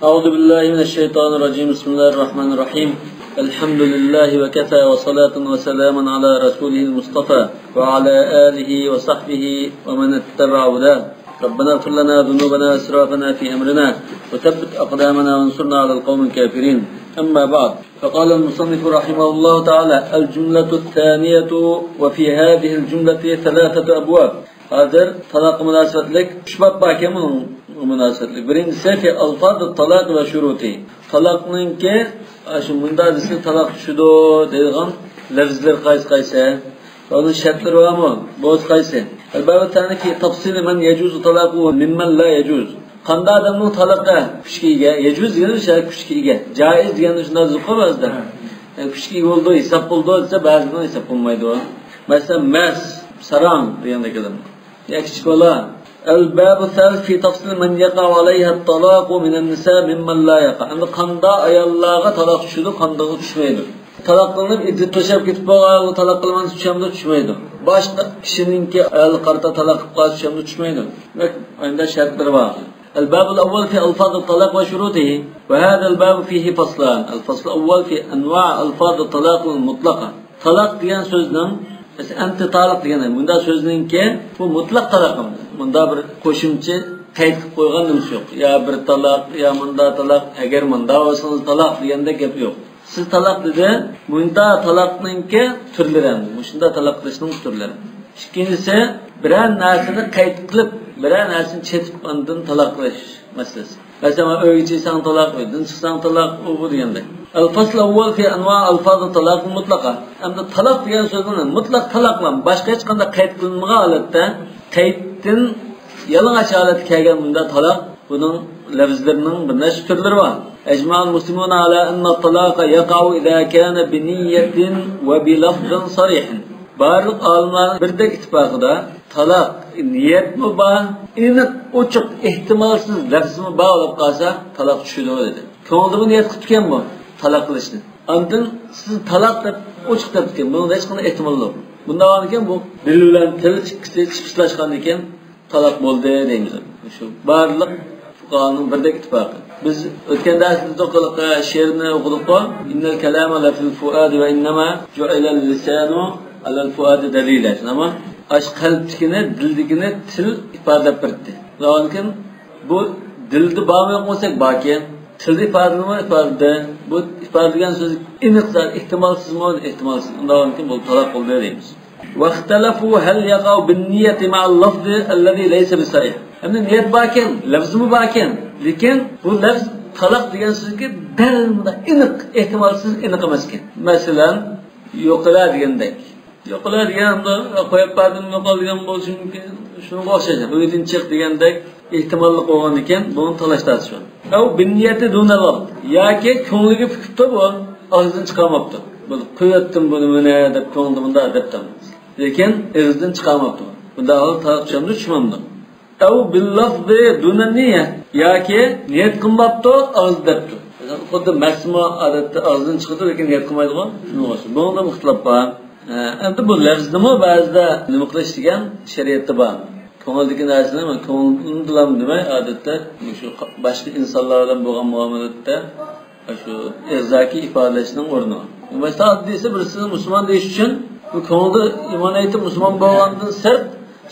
أعوذ بالله من الشيطان الرجيم بسم الله الرحمن الرحيم الحمد لله وكفى وصلاة وسلام على رسوله المصطفى وعلى آله وصحبه ومن اتبع هداه ربنا اغفر لنا ذنوبنا وإسرافنا في أمرنا وثبت أقدامنا وانصرنا على القوم الكافرين أما بعد فقال المصنف رحمه الله تعالى الجملة الثانية وفي هذه الجملة ثلاثة أبواب هذا طلاق مناسبة لك شباب باكي مناسبة لك birincisi في ألفاظ الطلاق وشروطه طلاقنınki şu mundadisi talaq düşüdü deyilgan lafzlar qaysi onun şartları var mı? Boz qaysi elbette tane ki tafsili men yecuzu talaqu mimmen la yecuz qanda adamning talaqa kuchkiga yecuz degan shart kuchkiga jaiz degan shunday zo'qamazda kuchki bo'ldi hisob bo'ldi desa ba'zidan hisob bo'lmaydi masalan mas sarang degandek adam kichik bola الباب الثالث في تفصيل من يقع عليها الطلاق من النساء ممن لا يقع. Yani kanda ayollarga talaq tushadi, kandaga tushmaydi. Talaq qilinib, iddat to'shab ketib qolgan, talaq qilmani tushamda tushmaydi. Boshqa kishininki ayol qarta talaq qilib qolsa tushamda tushmaydi. Demak, unda shartlar bor. الباب الأول في ألفاظ الطلاق وشروطه وهذا الباب فيه فصلان. الفصل الأول في أنواع ألفاظ الطلاق المطلقة. طلاق degan so'zning anti talaq degani bunda so'zninki bu mutlaq talaqim. Bunda bir qo'shimcha qayd qilib qo'ygan nima yo'q. Ya bir talaq, ya munda talaq, agar munda bo'lsangiz talaq deganda gap yo'q. Siz talaq dedi, bunda talaqninki turlari, shunda talaq qilishning turlari. Ikkinchisi, biror narsani qayd qilib, biror narsani chetib ondan talaq qilish masalasi. Masalan, uyga chiqsang talaq, uydan chiqsang talaq, u deganda. الفصل الأول في أنواع ألفاظ الطلاق المطلقة. أما الطلاق degan so'zni mutlaq talaq bilan boshqa hech qanday qayd qilinmagan holatda qayddan yalang'och holatga kelgan bunda talaq buning lafzlarining bir nechta turlari bor. Ijma'ul muslimuna ala anna at-talaqa yaqa'u idha kana bi niyyatin wa bi lafzin sarih. Barliq olimlarning birdek ittifoqida talaq niyatmi bor, aniq ochiq ehtimolsiz lafzmi bor bo'lib qolsa talaq tushadi dedi. Ko'ngilda niyat qilgan bu talaq qilishni. Ondan siz talaq deb ochiq deb ketgan. Bunun hech qanday ehtimol yo'q. Bunda var ekan bu dil bilan til chiqishlashgan ekan talaq bo'ldi deymiz. Shu barliq fuqaroning birdek ittifoqi. Biz o'tgan darsda to'qiliq she'rni o'qidik. Innal kalama la fil fuadi va innama ju'ila al-lisanu ala al-fuadi dalilan. Ama ash qalbdikini, dildikini til ifodalab berdi. Lekin bu dilda bormi yo'qmasak baki tilda ifodalama bu ifodalagan so'z aniqdir, ehtimolsizmi, ehtimolsiz. Undan keyin bu talaq bo'ldi deymiz. واختلفوا هل يقع بالنية مع اللفظ الذي ليس بصريح. Hem niyet baken, lafzı mı baken. Lekin bu lafz talaq degan so'zga dalilda aniq, ehtimolsiz aniq emasken. Masalan, yo'qlar degandek. Yo'qlar deganda qo'yib berdim yo'qol degan bo'lishi mumkin. Shunga o'xshagan. Uydan chiq degandek ehtimolli bo'lgan ekan, buni talashtasi shu. Au binniyati dunalab. Yoki ko'ngliga fikirda bu og'zidan chiqarmabdi. Bu qo'yatdim buni mana deb ko'nglimda bunda debdim. Lekin og'zidan chiqarmabdi. Bunda talaq tushimda tushmamdi. Au bil lafzi dunaniya. Yoki niyat qilmabdi, og'iz debdi. Xuddi masmo odatda og'zidan chiqadi, lekin niyat qilmaydi-ku. Shunga o'xshaydi. Bunda ixtilof bor. Endi bu lafznimi ba'zida nima qilish degan shariatda bor. Ko'ngildagi narsani ko'nglim bilan demay, odatda shu boshqa insonlar bilan bo'lgan muomalatda shu irzaki ifodalashning o'rni. Masalan, desa birisi musulmon deyish uchun bu ko'ngilda iymon aytib musulmon bo'lgandan sirt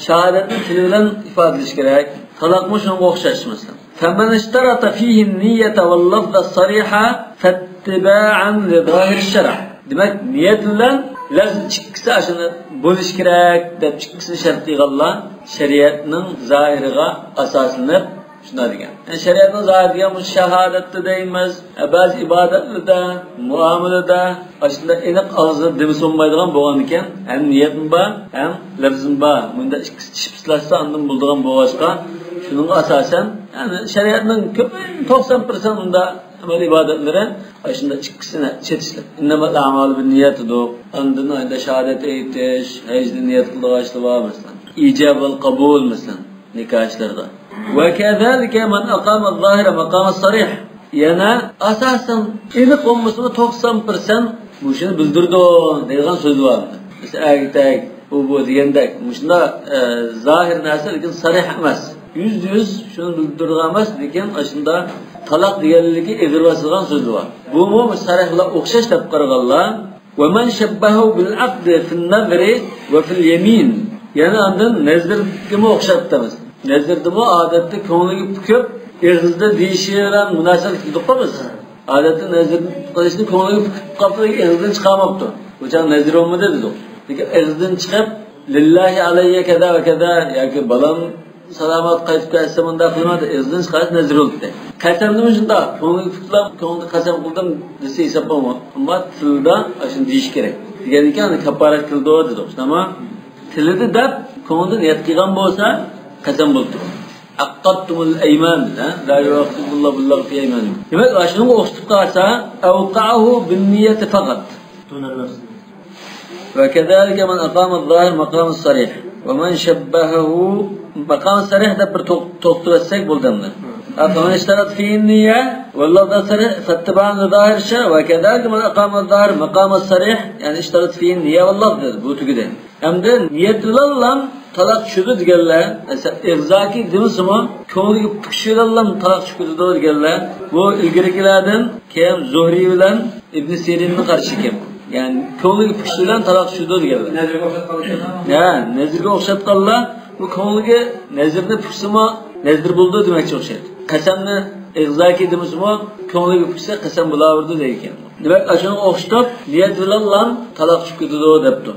shahodatni til bilan ifodalash kerak. Talaqmi shunga o'xshash masalan. فمن اشترط فيه النية واللفظ الصريحة فاتباعا لظاهر الشرع. Demek niyet bilan lafz chiqsa shuni bo'lish kerak deb chiqsa shart qilganlar shariatning zohiriga asoslanib shunday degan. Yani shariatning zohiri degan bu shahodatda deymiz, ba'zi ibodatlarda, muomalada aslida aniq og'zida demi so'nmaydigan bo'lgan ekan, ham niyatim bor, ham lafzim bor. Bunda ikkisi chiqishlarsa ondan bo'ladigan bo'lg'achqa shuning asosan, yani shariatning ko'p 90% unda amal ibodatlari shunda ikkisini chetishlar. Innamal a'malu binniyatidir. Ondan ayda shahodat aytish, hajni niyat qilishlar bor masalan. Ijab va qabul masalan nikahlarda. Va kazalika man aqama az-zahira maqam as-sarih. Yana asosan aniq bo'lmasa 90% bu shuni bildirdi degan so'z bor. Mesela aytay bu degandek, shunda zohir narsa lekin sarih emas. %100 shuni bildirgan emas, lekin shunda talaq deganligi eg'ir bosilgan so'zi bor. Bu mu sarihlar o'xshash deb qaraganlar. Ve men şebbehu bil aqd fil nazri ve fil yemin. Yani andan nezrga mi o'xshatamiz. Nezrda bu odatda ko'ngliga pukib, eg'izda deyishiran munosabat qilib qo'yamiz. Odatda nezr qilishni ko'ngliga pukib qoldi, eg'izdan chiqarmabdi. O'sha nezr olmadi dedi. Lekin eg'izdan chiqib lillahi alayya kada va kada yoki balam salomat qaytib kelsa bunda qilmadi, eg'izdan chiqarish nezr bo'ldi. Qasamni shunda ko'ngliga puklab, ko'ngilda qasam qildim desa hisoblanma. Ammo tilda shuni deyish kerak. Degan ekan kafarat qildi dedi. Tamam. Tilida deb ko'ngilda niyat qilgan bo'lsa qasam bo'ldi. Aqattumul ayman, la yuqibullahu billahi fi ayman. Demak, shuni o'qitib qarsa, awqa'ahu bin niyyati faqat. Ve kezalike men aqama az-zahir maqam as-sarih. Ve men şebbehu maqam as-sarih da bir to'xtatsak bo'ldimlar. Afaman ishtarat fi niyya vallahu sarih fattaba'an az-zahir sha ve kezalike men aqama az-zahir maqam as-sarih, yani ishtarat fi niyya vallahu bu tugide. Hamda niyat bilan talaq tushdi deganlar, eg'zoki demismi, ko'ngliga pukishirallam talaq tushdi deganlar. Bu ilgirilardan keyin Zuhri bilan Ibn Sirinni qarshi ekan. Yani ko'ngliga pukishirdan talaq tushdi deganlar. Nazrga o'xshatganlar. Ya, nazrga o'xshatganlar. Bu ko'ngliga nazrni puksimi, nazr bo'ldi demakchi o'xshaydi. Qasamni eg'zoki demismi, ko'ngliga puksa qasam bo'laverdi degan. Demak, ashuni o'xshatib, niyat bilan talaq tushdi debdi.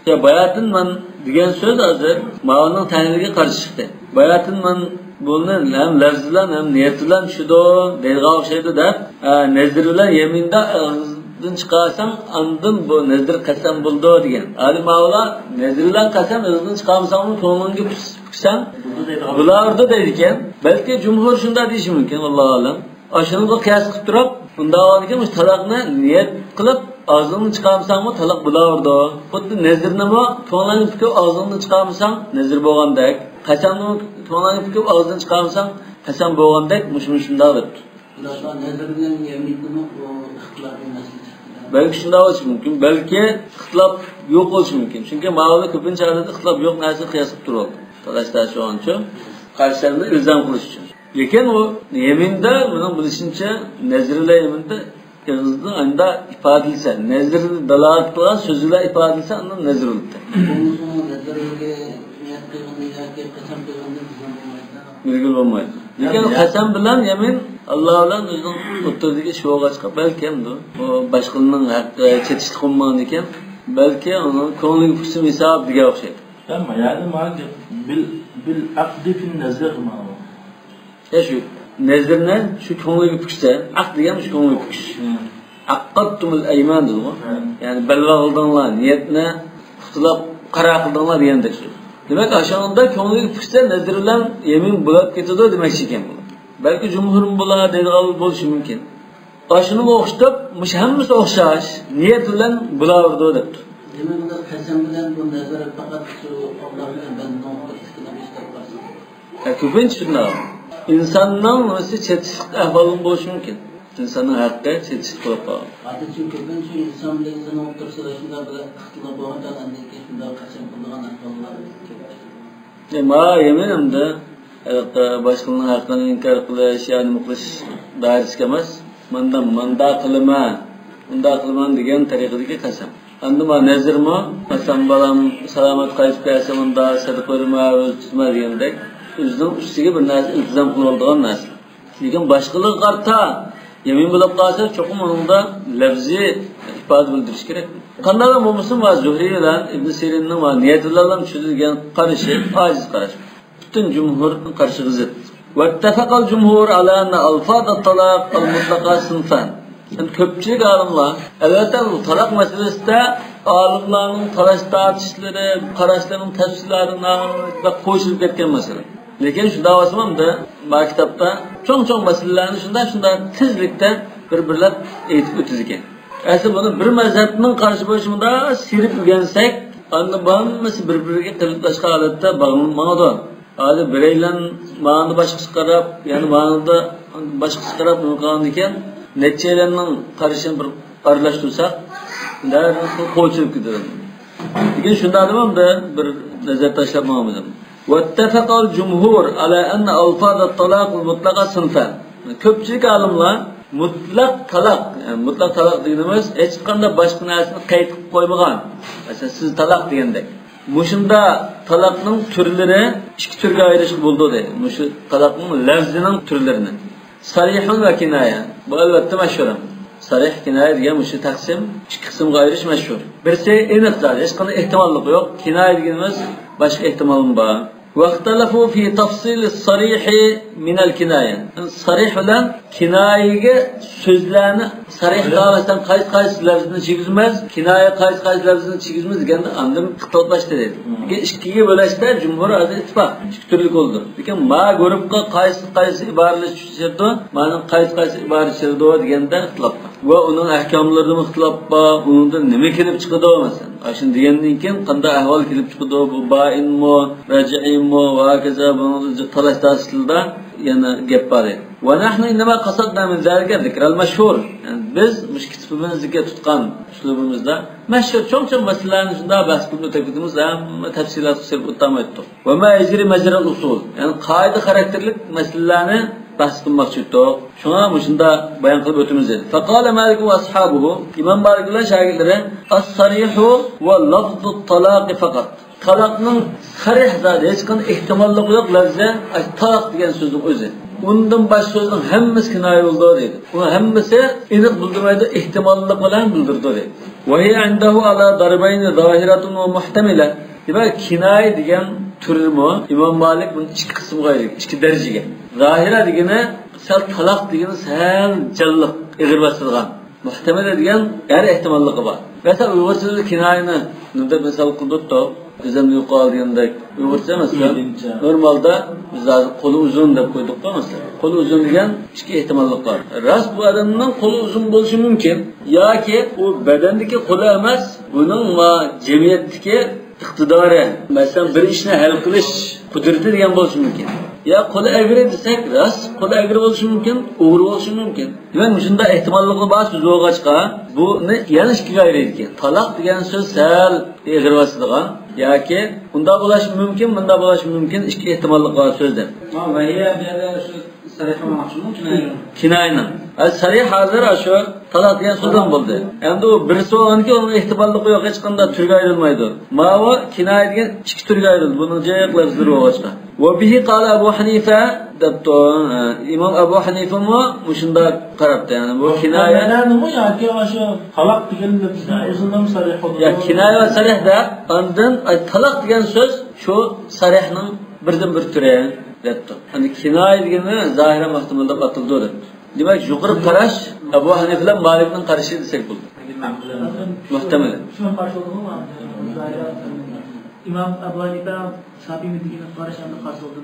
Ya bayatın man degan so'z hozir ma'noning ta'niga qarshi chiqdi. Bayatın man buni ham lafz bilan ham niyat bilan tushdi deyga o'xshaydi deb, nazr bilan yeminda og'izdan chiqarsang, andin bu nazr qasam bo'ldi degan. Ali Mavla nazr bilan qasam og'izdan chiqarsang, ko'nglingga puksang bulardi deydi ekan. Balki jumhur shunda deyishi mumkin, Alloh alam. Ashunga qiyos qilib turib, bunda olgan talaqni niyat qilib ağzını çıkarmışsan mı talak bulaverdi. Xuddi nezirni mi ko'ngling pukib ağzını çıkarmışsan nezir bo'lgandek, qasamni ko'ngling pukib ağzını çıkarmışsan qasam bo'lgandek mushunda debdi. Ulardan nezir bilan yeminni ixtilof emas. Belki shunda bo'lishi mumkin, balki ixtilof yo'q bo'lishi mumkin. Chunki ma'lum ko'pincha ixtilof yo'q narsa qiyos qilib turadi. Talashlar shu uchun qarshilarni ilzom qilish uchun. Lekin u yeminda buni bilishimcha nezirlar yeminda Kızdı anda ifade edilse, nezir dalalat kılan sözüyle ifade edilse ondan nezir oldu. Virgül olmaydı. Lekin qasam bilan yemin Alloh bilan o'zining o'tirdiği sho'ga chiqib, balki hamda o boshqalarning haqqi chetishlik qilmagan ekan, balki uni ko'ngli pusim hisob degan o'xshaydi. Tamam, yani bil aqdi fil nazr ma'no. Ya shu nezirni shu ko'ngliga puksa, aqd degan shu ko'ngliga pukish. Aqattumul ayman dedi. Yani balva qildinglar, niyatni tutilib qara qildinglar degandek so'z. Demak, ashonda ko'ngliga puksa nazr bilan yemin bo'lib ketadi demakchi ekan bu. Balki jumhurim bo'lar deydigan bo'lishi mumkin. Ashuni o'xshatib, hammasi o'xshash, niyat bilan bo'laverdi debdi. Demak, unda qasam bilan bu nazar faqat shu Alloh bilan bandon qilishdan ishlab qolsin. Ko'pincha shunday. İnsanın o'zi chetishlik ahvoli bo'lishi mumkin. İnsanın haqqi chetishlik bo'lib qoladi. Hozir ko'pincha inson bilan inson o'rtasida shunday bir ixtilof bo'lgan andan shunday qasam qilgan ahvollar. Ma yeminimda boshqalarning haqqini inkor qilish, ya'ni muqlish doirasiga emas, manda qilma, unda qilman degan tariqadagi qasam. Endi ma nazrmi, qasam balam salomat qaytib kelsa bunda sadaqa berma, o'z tutma degandek o'zining ustiga bir narsa iltizom qilib oladigan narsa. Lekin boshqalar qarta yemin bo'lib qolsa, cho'qim unda lafzi ifoda bildirish kerak. Qanday bo'lmasin, va Zuhri bilan Ibn Sirinning va niyat bilan tushirgan qarashi ojiz qarash. Butun jumhurning qarshiga zid. Vattafaqal jumhur ala anna alfaz at-talaq al-mutlaqa sinfan. Yani ko'pchilik olimlar albatta bu talaq masalasida olimlarning talash tortishlari, qarashlarining tafsillarini va qo'shilib ketgan masala. Lekin shu davosimda maktabda cho'ng-cho'ng masalalarni shunday tezlikda bir-birlab aytib o'tizgan. Aslida buni bir mazhabning qarshi bo'lishida sirib o'rgansak, unda hammasi bir-biriga qilib holatda bog'lanmaydi. Hozir biraylan ma'noni boshqasi qarab, ya'ni ma'nida boshqasi qarab o'qigan ekan, nechalarning qarashini bir aralashtirsak, darhol qo'yib ketadi. Lekin shunday demamda bir nazar tashlab olmadim. واتفق الجمهور على أن ألفاظ الطلاق المطلقة صنفان. Köpçülük alimlar mutlaq talaq, yani mutlaq talaq deganimiz hech qanday boshqa narsani qayd qilib qo'ymagan. Masalan, siz talaq degandek. Mushunda talaqning turlari ikki turga ayirishib bo'ldi deydi. Mushu talaqning lafzining turlarini. Sarihun va kinoya. Bu albatta mashhur. Sarih kinoya degan mushu taqsim ikki qismga ayirish mashhur. Birisi aniq zot, hech qanday ehtimollik yo'q. Kinoya deganimiz boshqa ehtimalim bor. واختلفوا في تفصيل الصريح من الكناية. الصريح bilan kinoyaga so'zlarni sarih qilmasdan qaysi lafzni chegizmas, kinoya qaysi lafzni chegizmas deganda andan ixtiloflashdi dedi. Ikkiga bo'lishda jumhur ahli ittifoq ikki turli bo'ldi. Lekin ma guruhga qaysi iboralar tushirdi, mana qaysi ibora tushirdi deganda ixtilof bor. Va uning ahkomlarida ixtilof bor, undan nima kelib chiqadi masalan. Ashun degandan keyin qanday ahvol kelib chiqadi, bu ba'inmi, raj'iymi va kaza buni talash tastilda yana gap bor edi. Va nahnu inma qasadna min zalika zikral mashhur. Yani biz mush kitobimizga tutgan uslubimizda mashhur cho'ng masalalarni shunda bahs qilib o'tamiz, hamma tafsilot qilib o'tamaydi. Va ma yajri majral usul. Yani qoida xarakterlik masalalarni bahs qilmoqchi edik. Shuna shunda bayon qilib o'tamiz edi. Faqala Malik va ashabuhu, Imom Malik bilan shogirdlari as-sarihu va lafzu at-talaq faqat. Talaqning sarih zodi hech qanday ehtimollik yo'q lafzi talaq degan so'zning o'zi. Undan boshqa so'zning hammasi kinoya bo'ldi dedi. U hammasi aniq bildirmaydi, ehtimollik bilan bildirdi dedi. Va hiya indahu ala darbayn zohiratun va muhtamila. Demak, kinoya degan turmi Imom Malik buni ikki qismga ayirdi, ikki darajaga. Zohira degani sal talaq degani sal jalliq, ig'ir basilgan. Muhtamila degan har ehtimolligi bor. Masalan, Uyg'urchada kinoyani nunda misol qildik-da, bizning yuqoridagidek Uyg'urcha masalan normalda biz hozir qo'li uzun deb qo'ydik-da masalan. Qo'li uzun degan ikki ehtimollik bor. Rost bu odamning qo'li uzun bo'lishi mumkin yoki u badandagi qo'li emas, buning va jamiyatdagi iqtidori, masalan bir ishni hal qilish qudrati degan bo'lishi mumkin. Ya qo'li agri desak, rost qo'li agri bo'lishi mumkin, o'g'ri bo'lishi mumkin. Demak, shunda ehtimolligi bor so'z bo'lg'achqa, buni yana ikkiga ayiradi. Talaq degan so'z sal agri bo'ladigan yoki unda bo'lishi mumkin, bunda bo'lishi mumkin, ikki ehtimollik bor so'zda. Va ya shu sarih maqsudmi kinoyani. Sarih hozir shu talaq degan so'zdan bo'ldi. Endi u bir so'zki uning ehtimolligi yo'q, hech qanday turga ayrilmaydi. Ma'vo kinoya degan ikki turga ayrildi. Buning jiq lafzlari bo'lg'achqa. Va bihi qala Abu Hanifa debdi. Imom Abu Hanifa mo shunda qarabdi, ya'ni bu kinoya nima yoki o'sha talaq degan lafzning o'zidan sarih bo'ldi. Ya kinoya va sarihda ondan talaq degan so'z shu sarihning birdan bir turi debdi. Hani kinoya degani zohira mahtumda atildi. Demak, yuqori qarash Abu Hanifa bilan Malikning qarashi desak bo'ldi. Muhtamil. Shuna qarshiligi İmam Abu Hanifa Shafi'i degan qarashni qarshi oldi.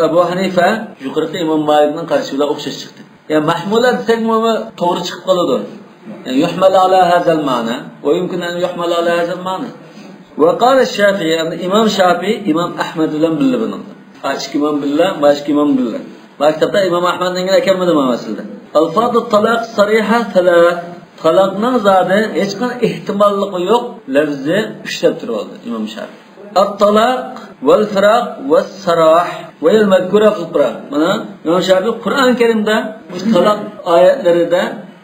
Abu Hanifa yuqorida Imom Malikning qarashi bilan o'xshash chiqdi. Ya mahmula desak bo'lma to'g'ri chiqib qoladi. Yani yuhmal ala hadal ma'na va yumkin an yuhmal ala hadal ma'na. Wa qala Shafi'i, Imam Shafi'i Imam Ahmad bilan birga buni. Ikki imom billah, boshqa imom billah. Maktabda Imom Ahmadning akamida masalada. Alfazut talaq sariha thalath. Talaqning zodi hech qanday ehtimolligi yo'q lafzi ushlab turadi Imom Shafi'i. At-talaq wal firaq was sarah va al-madhkura fil Qur'on. Mana Imom Shafi'i Qur'on Karimda bu talaq oyatlarida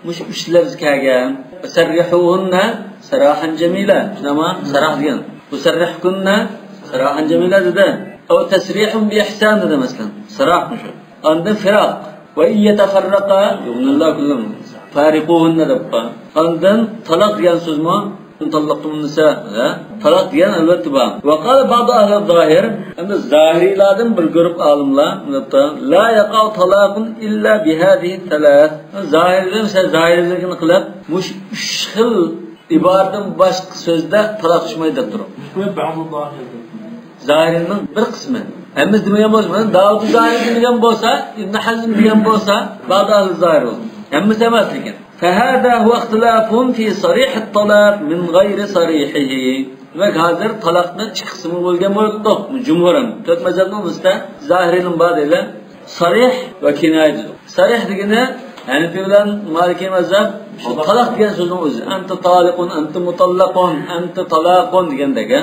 mush uch lafz kelgan. Sarrihuhunna sarahan jamila. Shunama sarah degan. Usarrihkunna sarahan jamila dedi. أو تسريح بإحسان هذا مثلا صراح مشو عند فراق وإن يتفرقا يغنى الله كلهم فارقوهن دبا عندن طلاق ديان سوزما إن طلقتم النساء طلاق ديان الوتبا وقال بعض أهل الظاهر أن الظاهري لازم بالقرب عالم لا يقع طلاق إلا بهذه الثلاث ظاهر لكن قلب مش شخل عبارة başka sözde talak düşmeyi de durur. بعض الظاهر Zahirinin bir kısmı. Hemiz demeyen bozma. Davud-u zahir demeyen bozsa, İbn Hazm demeyen bozsa, bazı zahir olur. Hemiz demez lekin. فَهَذَا هُوَ اخْتِلَافٌ فِي صَرِيحِ الطَّلَاقِ مِنْ غَيْرِ صَرِيحِهِ. Demek hazır talakның iki kısmı bo'lgan bo'ldi. Jumhuran. Dört mezhebning o'zida zahirning badeli sarih va kinoya. Sarih degani Hanifi bilan Maliki mazhab shu talaq degan so'zning o'zi. Anta taliqun, anta mutallaqun, anta talaqun degandagi.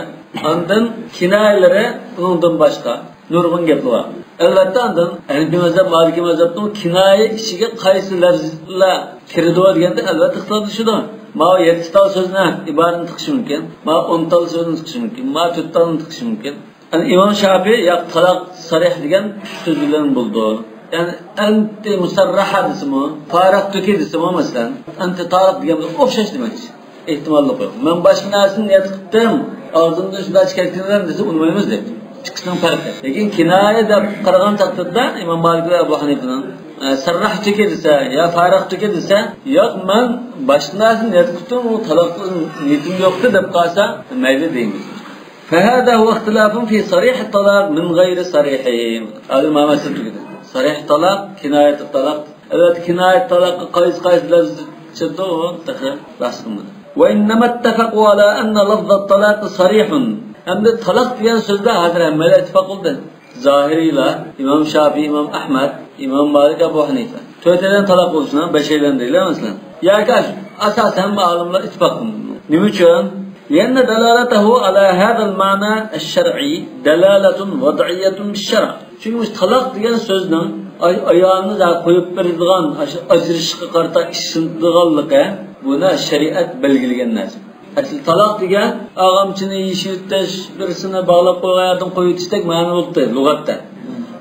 Ondan kinoyalari undan boshqa. nurg'un gaplar bor. Albatta ondan Hanifiy mazhab, Maliki mazhabning kinoya ichiga qaysi lafzlar kiradi deganda albatta ixtiloflashadi. Ma 7 tal so'zni iboratni tiqishi mumkin, ma 10 tal so'zni tiqishi mumkin, ma 4 talni tiqishi mumkin. İmam Şafii ya talaq sarih degan so'z bilan bo'ldi. Yani anti musarraha desimi, faraq to'ki desimi masalan, anti talaq degan o'xshash demakchi. Ehtimolli qo'y. Men boshqa narsani niyat qildim, og'zimda shunday chiqarganlar desa unmaymiz deb. Chiqishning farqi. Lekin kinoya deb qaragan taqdirda Imom Malik va Abu Hanifaning sarrah to'ki desa, ya faraq to'ki desa, yo'q men boshqa narsani niyat qildim, u talaqning niyatim yo'qdi deb qolsa, mayli deymiz. فهذا هو اختلاف في صريح الطلاق من غير صريحه. هذا ما مثل كده. صريح الطلاق كناية الطلاق. البته كناية الطلاق قيس لفظ شدوه تخيل بحثهم. وإنما اتفقوا على أن لفظ الطلاق صريح. أما الطلاق يعني سجدة هذا ما لا اتفاق ده. ظاهري لا إمام شافعي إمام أحمد إمام مالك أبو حنيفة. تويترين طلاق olsunlar, beşeylen değil mesela. Ya kaç asasen malumlar ittifakım. Niçin? لأن دلالته على هذا المعنى الشرعي دلالة وضعية بالشرع. Çünkü talaq degan so'zning ayolni da qo'yib beradigan ajrashishga qarta ishildiganligi buni shariat belgilagan narsa. Asl talaq degan og'amchini yishitish, birisini bog'lab qo'ygandan qo'yib o'tishdak ma'no bo'ldi lug'atda.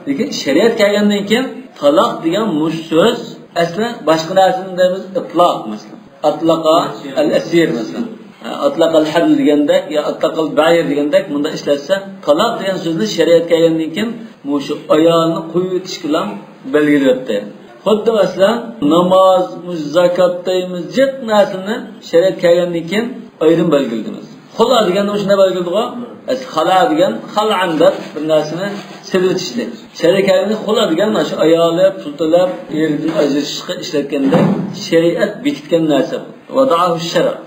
Lekin shariat kelgandan keyin talaq degan mush so'z asli boshqa narsani deymiz itloq masalan. Atlaqa al-asir masalan. Atlaq al-hadl degandek ya atlaq al-ba'ir degandek bunda ishlatsa talaq degan so'zni shariat kelgandan keyin mushu ayolni qo'yib o'tish bilan belgilayapti. Xuddi masalan namoz, zakat deymiz, jet narsani shariat kelgandan keyin ayrim belgiladimiz. Xula deganda shunday belgiladiga, xala degan xal'andar bir narsani sevitishdi. Shariat kelganda xula degan mana shu ayoli pultalab yerdan ajrashishga ishlatganda shariat bekitgan narsa. Wada'ahu ash-shar'.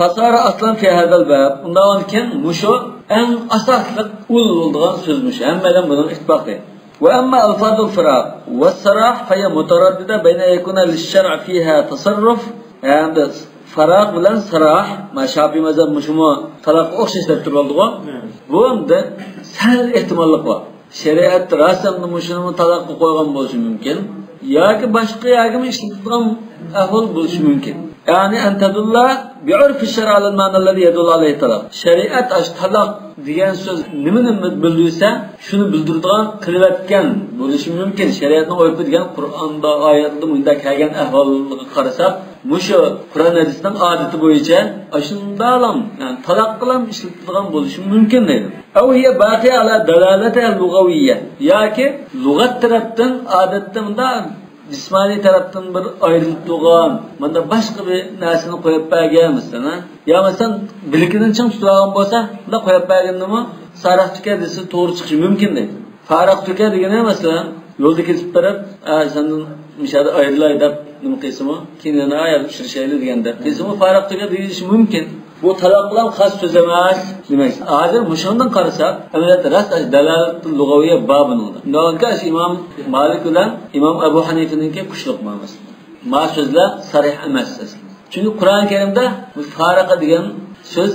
فصار أصلا في هذا الباب ondan keyin muşu en asaslık ul olduğun sözmüş. Hemmeden bunun ittifakı. وأما ألفاظ الفراق والسراح فهي مترددة بين أن يكون للشرع فيها تصرف يعني فراق bilan sarah ma Şafii mazhab muşumu talaq o'xshashlar turoldiga. Bu hamda sal ehtimollik bor. Shariat rasamni mushuni talaqqa qo'ygan bo'lishi mumkin yoki boshqa yagim ishlatgan ahvol bo'lishi mumkin. Yani en tedulla bi'urf ash-şar' al-ma'na alladhi yadullu alayhi talaq. Shariat ash talaq degan so'z nimani bildirsa, shuni bildiradigan qilayotgan bo'lishi mumkin. Shariatning o'yib degan Qur'onda oyatda bunda kelgan ahvolga qarasak, mushu Qur'on hadisning odati bo'yicha ashundalam, yani talaq qilam ishlatilgan bo'lishi mumkin deydi. Aw hiya baqiya ala dalalati al-lughawiyya. Yoki lug'at tarafdan odatda bunda jismoniy tarafdan bir ayrilgan, bunda boshqa bir narsani qo'yib berganmisdan, yo masalan bilkidan ching tutgan bo'lsa, bunda qo'yib bergandimi, saraq tuka desa to'g'ri chiqishi mumkin deydi. Faraq tuka degani masalan yo'lda ketib turib, sendan mishada ayrilay deb nima qilsimi, keyin ayol uchrashayli deganda, qilsimi faraq tuka deyish mumkin. Bu talaq bilan xos so'z emas demak. Hozir mushundan qarasak, amaliyotda rast dalalatul lug'aviyya babinida. Nolkash Imom Malik bilan Imom Abu Hanifaninki kuchliq ma'nosi. Ma so'zlar sarih emas aslida. Chunki Qur'on Karimda bu faraqa degan so'z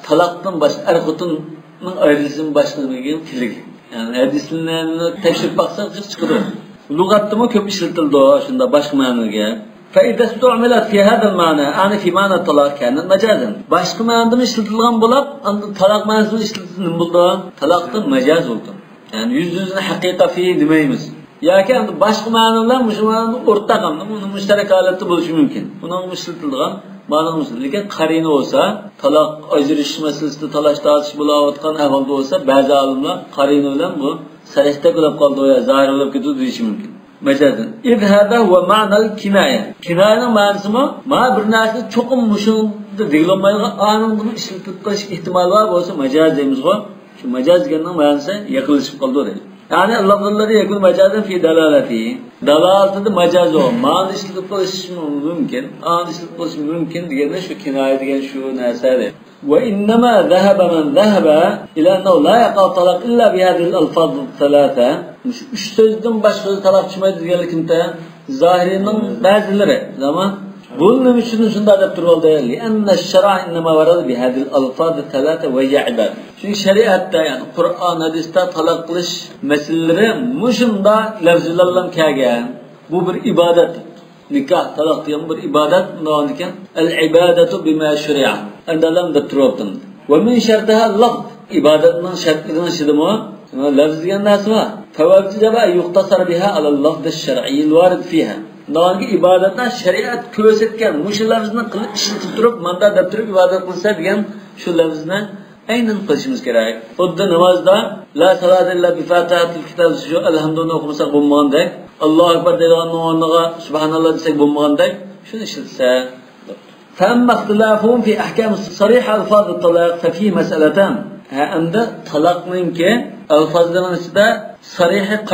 talaqdan boshqa er-xotinning ayrilishini boshqaligini kelgan. Yani hadislarni tekshirib baksak chiqadi. Lug'atda mu ko'p ishlatildi shunda boshqa ma'noga. فإذا استعملت في هذا المعنى يعني في معنى الطلاق كانت مجازا. Başka ma'noda ishlatilgan bo'lib, unda talaq ma'nosini ishlatilgan bo'ldi. Talaqdan majaz bo'ldi. Yani yüzüne haqiqa fi demaymiz. Yoki boshqa ma'no bilan shu ma'noni o'rtaq hamda uni mushtarak holatda bo'lishi mumkin. Buning ishlatilgan ma'nosi lekin qarina bo'lsa, taloq ajrashish masalasida talash tortish bo'layotgan ahvolda bo'lsa, ba'zi olimlar qarina bilan bu sarihda qilib qoldi yo zohir bo'lib ketdi deyishi mumkin. Mecazın. İz hada huve ma'nal kinaya. Kinayanın ma'nosi ma bir narsa cho'qim mushunda degilmaydigan anında ishlatib qilish ehtimoli bor bo'lsa majaz deymiz go. Shu majaz deganning ma'nosi yaqinlashib qoldi deydi. Yani lafzlar yakun majazan fi dalalati. Dalalatida majaz o. Ma'no ishlatib qilish mumkin. An ishlatib qilish mumkin deganda shu kinaya degan shu narsadir. وإنما ذهب من ذهب إلى أنه لا يقع طلاق إلا بهذه الألفاظ الثلاثة. Üç sözden başka talak çıkmaydı diyelim kimde. Zahirinin bazıları zaman Bunun için şunda da turuldu yani. Enne şer'a innema varad bi hadil alfaz thalatha ve ya'bad. Çünkü şeriatta yani Kur'an hadiste talak kılış meseleleri muşunda lafzlarla kelgan. Bu bir ibadet. Nikah talak diyen bir ibadet ne diken? El ibadetu bima şeri'a. Andalam da turuldu. Ve min şertaha lafz. İbadetinin şartlarının şidimi lafz diyen nasıl var? Fevacaba yuhtasar biha ala lafz şer'iyyil varid fiha. Nağınki ibadetler şeriat kösetken, muşu lafzını kılıp işletip durup, manda daptırıp ibadet kılsa diyen şu lafzını aynen kılışımız gerek. Odda namazda, la salat illa bi fatihatil kitab şu elhamdülillah okumuşsak bulmağındak, Allahu Ekber deyilganın onluğa, subhanallah desek bulmağındak, şunu işletse. فَاَمَّا اخْتِلَافُهُمْ فِي اَحْكَامِ صَرِيحَ الْفَاظِ الطَّلَاقِ فَفِي مَسْأَلَةً Hem de talakının ki alfazların içinde sarih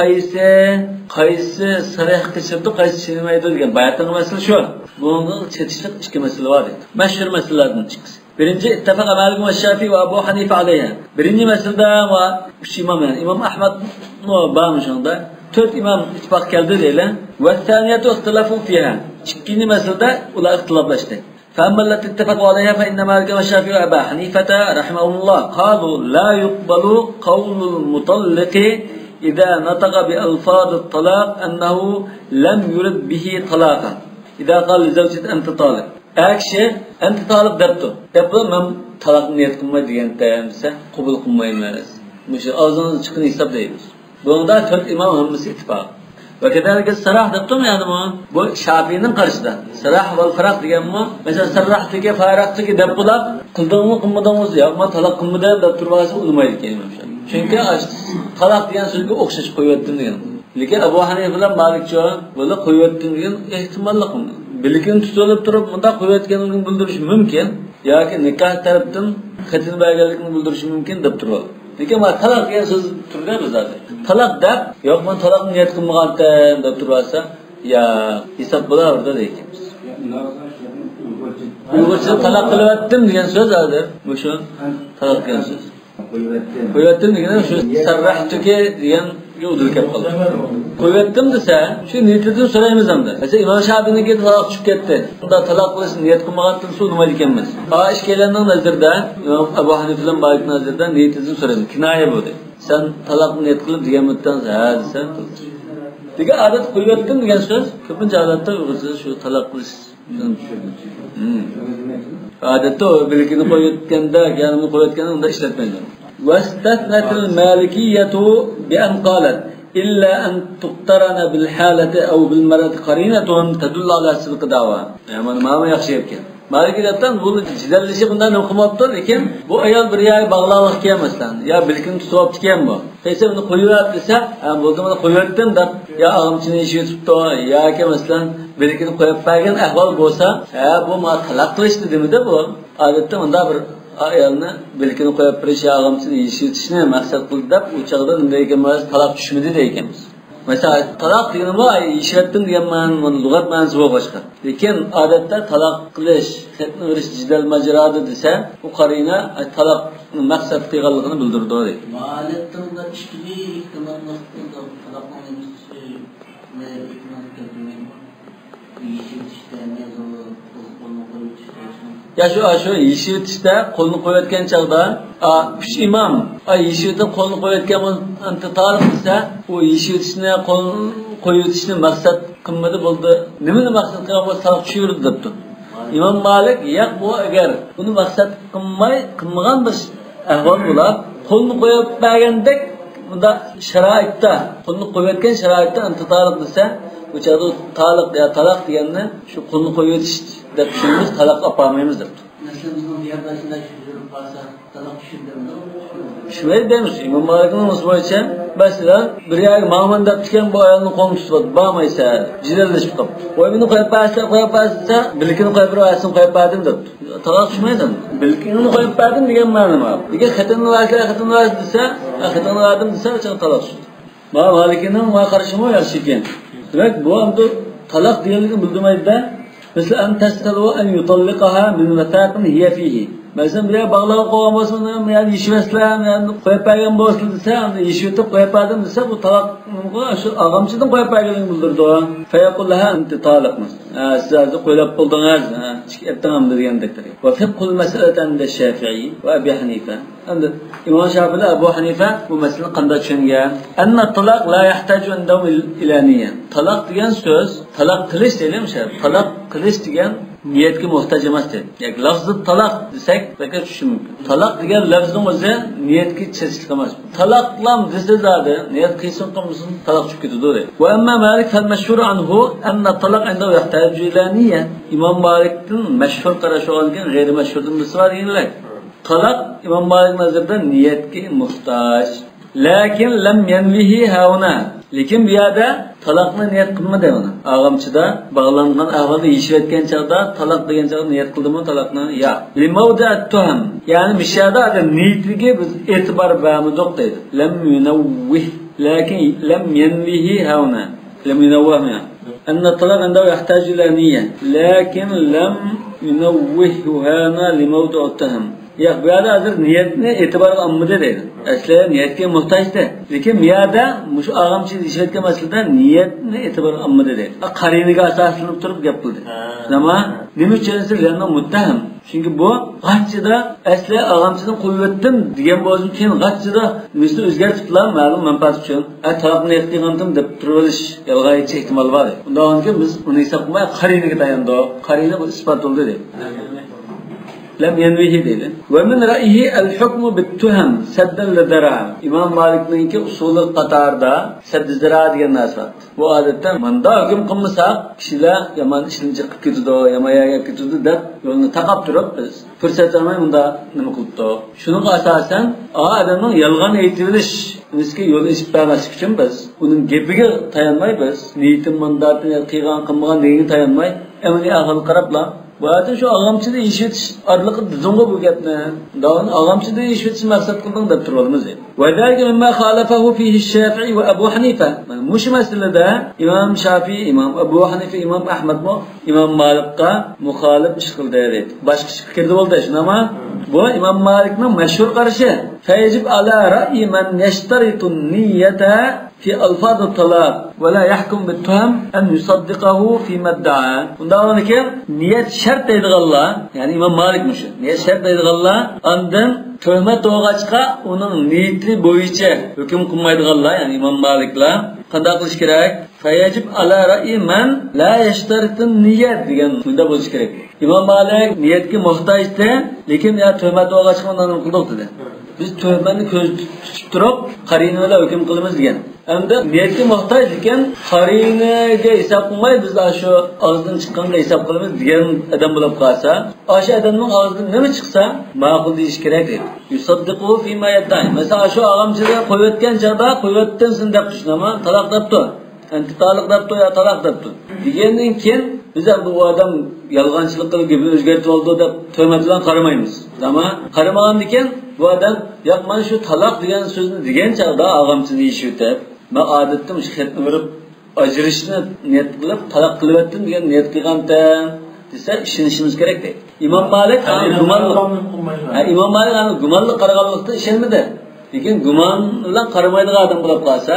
kayısı sarih kışırdı kayısı çiğnemeydi diyen bayatın mesele şu. Bunun çetişlik iki mesele var. Meşhur meselelerden çıkısı. Birinci ittifak Malik ve Şafii ve Ebu Hanife aleyha. Birinci meselede ama üç imam yani İmam Ahmed no bağmış onda. 4 imam ittifak geldi diyelim. Ve thaniyatu ihtilafu fiha. İkinci meselede ular ihtilaflaştı. فأما التي اتفقوا عليها فإن مالك والشافعي وأبا حنيفة رحمهم الله قالوا لا يقبل قول المطلق إذا نطق بألفاظ الطلاق أنه لم يرد به طلاقا إذا قال لزوجته أنت طالق أكشي أنت طالق دبتو من طلاق نيت كما ديان تيامسة قبول كما يمارس مش أظن çıkın hesap değiliz. Bunda 4 imam hımısı ittifak. Ve kedalike sarah daptım yani bu Şafii'nin karşısında. Sarah vel farak diyen mi? Mesela sarrahtaki faraktaki dapılap kıldığımı kımmadığımız yapma talak kımmadığım daptırması olmaydı kelime. Çünkü talak diyen sözü okşaş koyuyordu diyen. Lekin Ebu Hanife bilen Malikçi böyle koyuyordu diyen ihtimalli kıldı. Bilikin tutulup durup bunda koyuyorkenligini bildirişi mümkün. Ya ki nikah tarafından katin belgelikini bildirişi mümkün daptırıyor. Lekin talak diyen söz türde mi zaten? Talak da yok ben talak niyet kılmağandım da turasa ya hesap bular orada deyikimiz. Uygurca talak kılıvettim diyen söz adır. Bu şu talak diyen söz. Kuyvettim diyen şu sarrahtüke diyen yolculuk yapalım. Kuyvettim dese şu niyetini sorayımız hamda. Mesela İmam Şafii'nin ki talak çık etti. Bunda talak kılışın niyet kılmağandım su numara dikemez. İşkelenin nazırda İmam Ebu Hanife'den Malik'in nazırda niyetini sorayım. Kinaya bu de. Sen talak niyet kılıp diyemekten ha desen. Diye adet kuyvettim diyen söz. Köpünce adette uygunsuz şu talak kılış. Adette o bilgini koyutkende, yanımı koyutkende onu da işletmeyin. وَاسْتَثْنَتِ الْمَالِكِيَّةُ بِأَنْ قَالَتْ إِلَّا أَنْ تُقْتَرَنَ بِالْحَالَةِ أَوْ بِالْمَرَةِ قَرِينَةٌ تَدُلُّ عَلَى صِدْقِ دَعْوَى. Yani mama yaxşı yapken. Malikiyattan bunu cidalleşi bundan okumakta lekin bu ayol bir yay bağlamak kiyemezsen. Ya bilkin tutup diken bu. Peyse bunu koyuyor dese, bunu da koyuyordım da ya ağamçını işi tuttu ya ki mesela bilkin koyup bergen ahval bolsa, bu ma talak kılıştı değil mi de bu? Adette onda bir ayolni bilkin koyup bir şey ağamçını işi tutuşunu maksat kıldı da uçakda nindeyken talak düşmedi deyikemiz. Mesela talak degeni bu işlettin degan ma'no lug'at ma'nosi boshqa. Lekin odatda talaq qilish, xatni berish jidal majrada desa, bu qarina talaq maqsad qilganligini bildirdi deydi. Ma'alatda ishli ihtimolni talaqning ne hikmat keltirgan. Ya şu yeshitishda qo'lni qo'yayotgan chaqda, uch imom yeshitib qo'lni qo'yayotgan antitariq desa, u yeshitishni qo'yishni maqsad qilmadi bo'ldi. Nimani maqsad qilgan bo'lsa talaq tushirdi debdi. İmam Malik yo'q bu agar buni maqsad qilmagan bir ahvol bo'lib, qo'lni qo'yib bergandek bunda sharoitda, qo'lni qo'yayotgan sharoitda antitariq desa, bu chaqda talaq deganni shu qo'lni qo'yish deb tushunamiz, talaq olmaymiz deb. Mesela bizim yardımcılar şurada varsa talak düşündüğümde Şöyle demiş, İmam Malik'in nasıl boyunca mesela bir yer mamanda tutan bu ayağını kolunu tutup bağmaysa cidelleşip kapı. Boynunu koyup bağırsa bilkini koyup ayağını koyup bağırdım dedi. Talak düşmeydi mi? Bilkini koyup bağırdım diyen manım abi. Diye xatanı varsa dese, xatanı vardım dese çok talak düştü. Malik'in karışımı yaşayken. Demek bu anda talak diyenliğini bildirmeydi de mesela en testalu en yutalliqaha min matatin hiye fihi. Mesela bir bağlama kovan olsun, yani yişvesler, yani koyup bergen olsun dese, yişvetip koyup bergen dese, bu talak, şu ağamçıdan koyup bergenin buldurdu o. Feyakullaha inti talakmaz. Siz arzu koyup buldunuz, ettiğim dediğindektir. Ve fiqhul meseleten de Şafii ve Ebu Hanife. İmam Şafii ile Ebu Hanife bu meselenin qanday tushungan. Anna talaq la yahtaju indahum ila niyya. Talaq degan söz, talaq qilish deyilamish. Talaq qilish degan niyetga muhtoj emas deydi. Yani lafzı talaq desak, belki tushunish mumkin. Talaq degan lafzning o'zi niyetga chechlik emas. Talaqlam desa zodi, niyat qilsin qilmasin talaq tushib ketadi deydi. Wa amma Malik fal mashhur anhu anna talaq indahu yahtaju ila niyya. İmam Malik'in mashhur qarashi olgan, g'ayri mashhurdan birisi bor deydilar. Talaq İmam Malik nazarida niyetga muhtoj. Lakin lam yanvihi hauna. Lekin bu yerda talaqni niyat qilmadi uni. Ag'amchida bog'langan ahvolda yishayotgan chaqda talaq degan chaqda niyat qildimi talaqni? Ya. Limawda'at tuham. Ya'ni bu yerda niyatiga biz e'tibor bermadik deydi. Lam yunawwih. Lakin lam yanvihi hauna. Lam yunawwih. أن الطلاق عنده يحتاج إلى نية لكن لم ينوهه هنا لموضع التهم. Ya bu yada hazır niyetine itibar almadı dedi. Aslında niyetke muhtaçtı. Lekin bu yada şu ağamçı işletke meselede niyetine itibar almadı dedi. Kariniga asaslanıp durup yapıldı. Ama nime içerisinde yanına muttahim. Çünkü bu qaççıda aslında ağamçıdan kuvvettim diyen bozum keyin qaççıda misli o'zgartiblar ma'lum manfaat uchun. Talaqni niyet qilgandim deb turilish yolg'onchi ehtimol bor. Undan keyin biz uni hisoblay qariniga tayandik. Qarina bu isbot bo'ldi dedi. لم ينويه ديله ومن رأيه الحكم بالتهم سدا للذرائع İmam Malik'ninki usulü qatarda sed zira degan narsa. Bu odatda manda hukm qilmasak kishilar yomon ishni chiqib ketadi, yomon ketadi deb yo'lni taqab turib biz fursat olmay unda nima qilibdi. Shuning asosan odamning yolg'on aytilish bizga yo'l ichib bermaslik uchun biz uning gapiga tayanmay biz niyatim mandatni qilgan qilmagan degan tayanmay amaliy ahvol qarablar bu yerda shu ağamchida ishitish orqali dizonga bu gapni davon ağamchida ishitish maqsad qildim deb turibmiz. Va dalika mimma khalafahu fihi Shafi'i va Abu Hanifa. Mush masalada İmam Shafi'i, İmam Abu Hanifa, İmam Ahmad mo İmam Malik'a muxolif ish qildi dedi. Boshqa fikrda bo'ldi shuni ama bu İmam Malikning mashhur qarashi. Fayajib ala ra'yi man yashtaritu niyyata في ألفاظ الطلاق ولا يحكم بالتهم أن يصدقه فيما ادعى. Bundan ki niyet şart edilganlar, yani İmam Malik müşü. Niyet şart edilganlar, ondan töhmet doğaçqa onun niyeti boyunca hüküm qilmaydiganlar, yani İmam Maliklar qanday qilish kerak? Fayajib ala ra'i man la yashtaritun niyat degan bunda bo'lish kerak. İmam Malik niyetga muhtojdi, lekin ya töhmet doğaçqa undan qildik dedi. Biz töhmetni ko'z tutib turib, qarina bilan hukm qilamiz degan. Endi niyetga muhtoj ekan, qarinaga hisob qilmay biz shu og'izdan chiqqanga hisob qilamiz degan odam bo'lib qolsa, o'sha odamning og'zidan nima chiqsa, ma'qul deyish kerak edi. Yusaddiqu fi ma yadda'i. Masalan, shu og'amchiga qo'yayotgan chaqda qo'yayotgansin deb tushunama, taloq debdi. Endi taloq debdi yo taloq debdi. Degandan keyin biz bu odam yolg'onchilik qilib gapni o'zgartirib oldi deb tuhmat bilan qaramaymiz. Ama qaramagandan keyin bu odam yo'q, men shu taloq degan so'zni degan chaqda og'amchini yishitib, men odatda shu xatni berib ajrashni niyat qilib taloq qilyaptim degan niyat qilgandan desa ishonishimiz kerak deydi. İmam Malik İmam Malik gumonli qaraganlikda ishonmadi. Lekin gumon bilan qaramaydigan odam bo'lib qolsa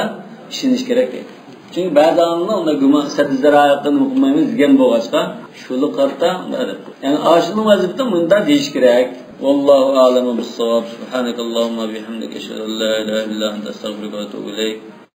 ishonish kerak deydi. Çünkü ba'zi odamlar unda gumon sadizlarayotgan o'qimaymiz degan bo'lg'achqa shuni qarta yani ashning vazifati bunda deyish kerak. Vallahu a'lamu bis-savab. Subhanakallahumma bihamdika ashhadu an la ilaha illa anta astaghfiruka va atubu ilayk.